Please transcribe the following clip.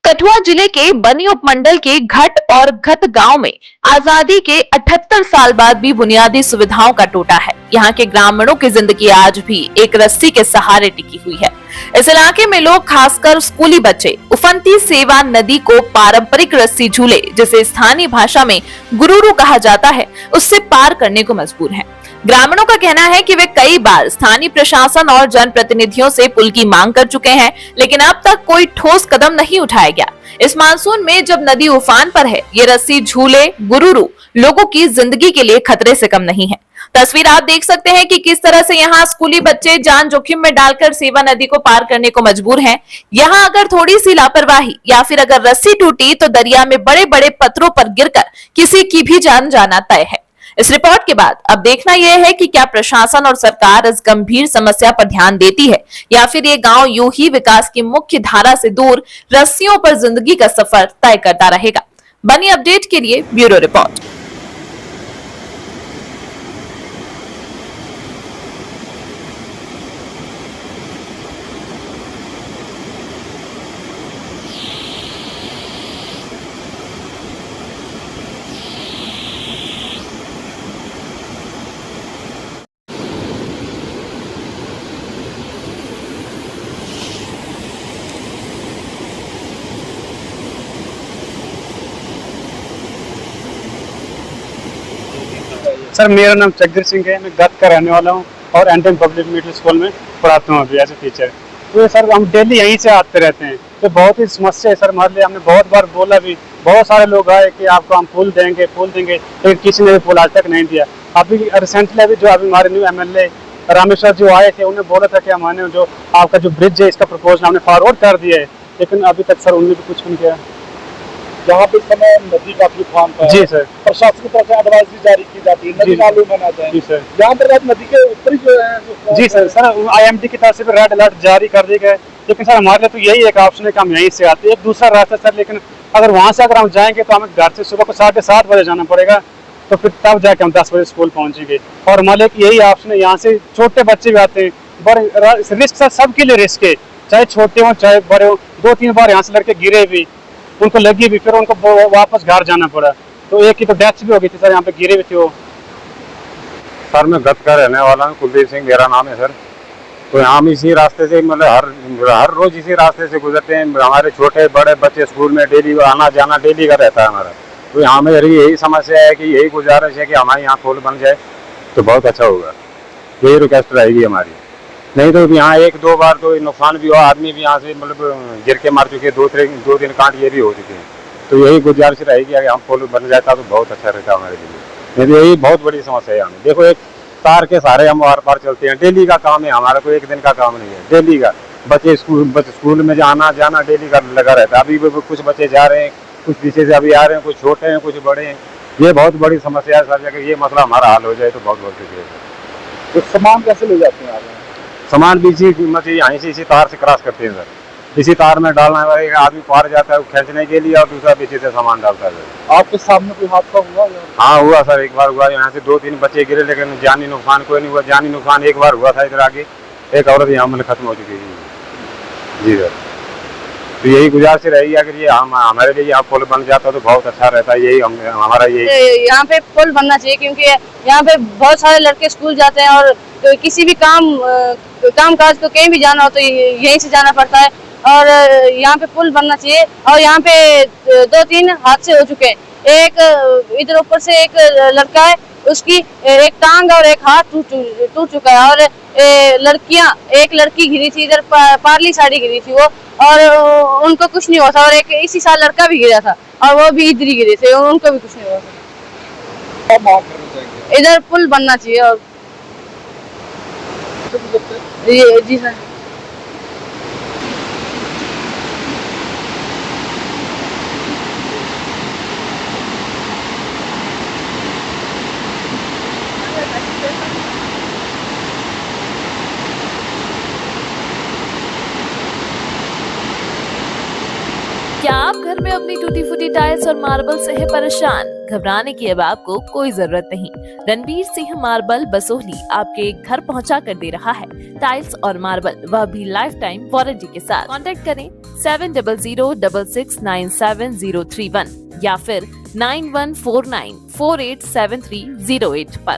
कठुआ जिले के बनी उपमंडल के घट और घत गांव में आजादी के 78 साल बाद भी बुनियादी सुविधाओं का टूटा है। यहाँ के ग्रामीणों की जिंदगी आज भी एक रस्सी के सहारे टिकी हुई है। इस इलाके में लोग, खासकर स्कूली बच्चे, उफनती सेवा नदी को पारंपरिक रस्सी झूले, जिसे स्थानीय भाषा में गुरुरू कहा जाता है, उससे पार करने को मजबूर हैं। ग्रामीणों का कहना है कि वे कई बार स्थानीय प्रशासन और जनप्रतिनिधियों से पुल की मांग कर चुके हैं, लेकिन अब तक कोई ठोस कदम नहीं उठाया गया। इस मानसून में जब नदी उफान पर है, ये रस्सी झूले गुरुरू लोगों की जिंदगी के लिए खतरे से कम नहीं है। तस्वीर आप देख सकते हैं कि किस तरह से यहाँ स्कूली बच्चे जान जोखिम में डालकर सेवा नदी को पार करने को मजबूर हैं। यहाँ अगर थोड़ी सी लापरवाही या फिर अगर रस्सी टूटी तो दरिया में बड़े बड़े पत्थरों पर गिरकर किसी की भी जान जाना तय है। इस रिपोर्ट के बाद अब देखना यह है कि क्या प्रशासन और सरकार इस गंभीर समस्या पर ध्यान देती है या फिर ये गांव यूं ही विकास की मुख्य धारा से दूर रस्सियों पर जिंदगी का सफर तय करता रहेगा। बनी अपडेट के लिए ब्यूरो रिपोर्ट। सर, मेरा नाम चकधर सिंह है। मैं गत का रहने वाला हूँ और एंटन पब्लिक मिडिल स्कूल में पढ़ाता हूँ अभी एज ए टीचर। तो सर, हम डेली यहीं से आते रहते हैं, तो बहुत ही समस्या है सर हमारे लिए। हमने बहुत बार बोला भी, बहुत सारे लोग आए कि आपको हम पुल देंगे, लेकिन किसी ने भी पुल आज तक नहीं दिया। अभी रिसेंटली अभी जो अभी हमारे न्यू MLA रामेश्वर जो आए थे, उन्हें बोला था कि हमारे जो आपका जो ब्रिज है, इसका प्रपोजल हमने फॉरवर्ड कर दिया है, लेकिन अभी तक सर उन्होंने भी कुछ नहीं किया। यहाँ पे समय नदी का उफान पर जी सर, प्रशासन की तरफ से एडवाइजरी जारी की जाती है, नदी नालों में ना जाए। जी सर, यहाँ पर नदी के ऊपरी जो है जी सर, IMD की तरफ से रेड अलर्ट जारी कर दिए गए, लेकिन सर हमारे लिए तो यही एक ऑप्शन है कि हम यहीं से आते हैं। एक दूसरा रास्ता सर, लेकिन अगर वहाँ से अगर हम जाएंगे तो हमें घर से सुबह को 7:30 बजे जाना पड़ेगा, तो फिर तब जाके हम 10 बजे स्कूल पहुँचेंगे। और हमारे लिए यही ऑप्शन है, यहाँ से छोटे बच्चे भी आते हैं, बड़े रिस्क सर सबके लिए रिस्क है, चाहे छोटे हों चाहे बड़े हों। 2-3 बार यहाँ से लड़के गिरे भी, उनको लगी भी, फिर उनको वापस घर जाना पड़ा। तो एक की तो डेथ भी हो गई थी सर, यहाँ पे गिरे भी थे वो। सर, मैं गत का रहने वाला हूँ, कुलदीप सिंह मेरा नाम है सर। तो हम इसी रास्ते से मतलब हर रोज इसी रास्ते से गुजरते हैं। हमारे छोटे बड़े बच्चे स्कूल में डेली आना जाना डेली का रहता है हमारा। तो यहाँ में यही समस्या है कि यही गुजारिश है कि हमारे यहाँ पुल बन जाए तो बहुत अच्छा होगा। यही रिक्वेस्ट रहेगी हमारी। नहीं तो यहाँ 1-2 बार तो नुकसान भी हुआ, आदमी भी यहाँ से मतलब गिर के मार चुके, 2 दिन कांट ये भी हो चुके हैं। तो यही गुजारिश रहेगी कि हम पुल बन जाता तो बहुत अच्छा रहता हमारे लिए। नहीं तो यही बहुत बड़ी समस्या है हमें। देखो, एक तार के सहारे हम आर पार चलते हैं, डेली का काम है हमारा, कोई एक दिन का काम नहीं है, डेली का। बच्चे स्कूल में आना जाना डेली का लगा रहता है। अभी कुछ बच्चे जा रहे हैं, कुछ पीछे से अभी आ रहे हैं, कुछ छोटे हैं कुछ बड़े हैं। ये बहुत बड़ी समस्या है सर। जगह ये मसला हमारा हल हो जाए तो बहुत बहुत है। तो सामान कैसे ले जाते हैं आप? सामान भी इसी मतलब यहीं से इसी तार से क्रॉस करते हैं सर। इसी तार में डालना है, एक आदमी पार जाता है खींचने के लिए और दूसरा पीछे से सामान डालता है। आपके सामने कोई हादसा हुआ? हाँ हुआ सर, एक बार हुआ। यहाँ से 2-3 बच्चे गिरे, लेकिन जानी नुकसान कोई नहीं हुआ। जानी नुकसान एक बार हुआ था इधर आगे, एक औरत यहाँ मतलब खत्म हो चुकी है। जी सर, तो यही गुजारिश रहेगी, अगर ये हमारे लिए यहाँ पुल बन जाता तो बहुत अच्छा रहता है। यही हमारा यही यहाँ पे पुल बनना चाहिए, क्योंकि यहाँ पे बहुत सारे लड़के स्कूल जाते हैं और किसी भी काम काज को कहीं भी जाना हो तो यहीं से जाना पड़ता है। और यहाँ पे पुल बनना चाहिए। और यहाँ पे 2-3 हादसे हो चुके हैं। एक इधर ऊपर से एक लड़का है, उसकी एक टांग और एक हाथ टूट चुका है। और एक लड़की गिरी थी इधर, पार्ली साड़ी गिरी थी वो, और उनको कुछ नहीं हुआ था। और एक इसी साल लड़का भी गिरा था और वो भी इधर ही गिरे थे, उनको भी कुछ नहीं हुआ था। इधर पुल बनना चाहिए। और जी सर, क्या आप घर में अपनी टूटी फूटी टाइल्स और मार्बल से है परेशान? घबराने की अब आपको कोई जरूरत नहीं। रणवीर सिंह मार्बल बसोहली आपके घर पहुंचा कर दे रहा है टाइल्स और मार्बल, वह भी लाइफ टाइम वारंटी के साथ। कांटेक्ट करें 7006697031 या फिर 9149487308 पर।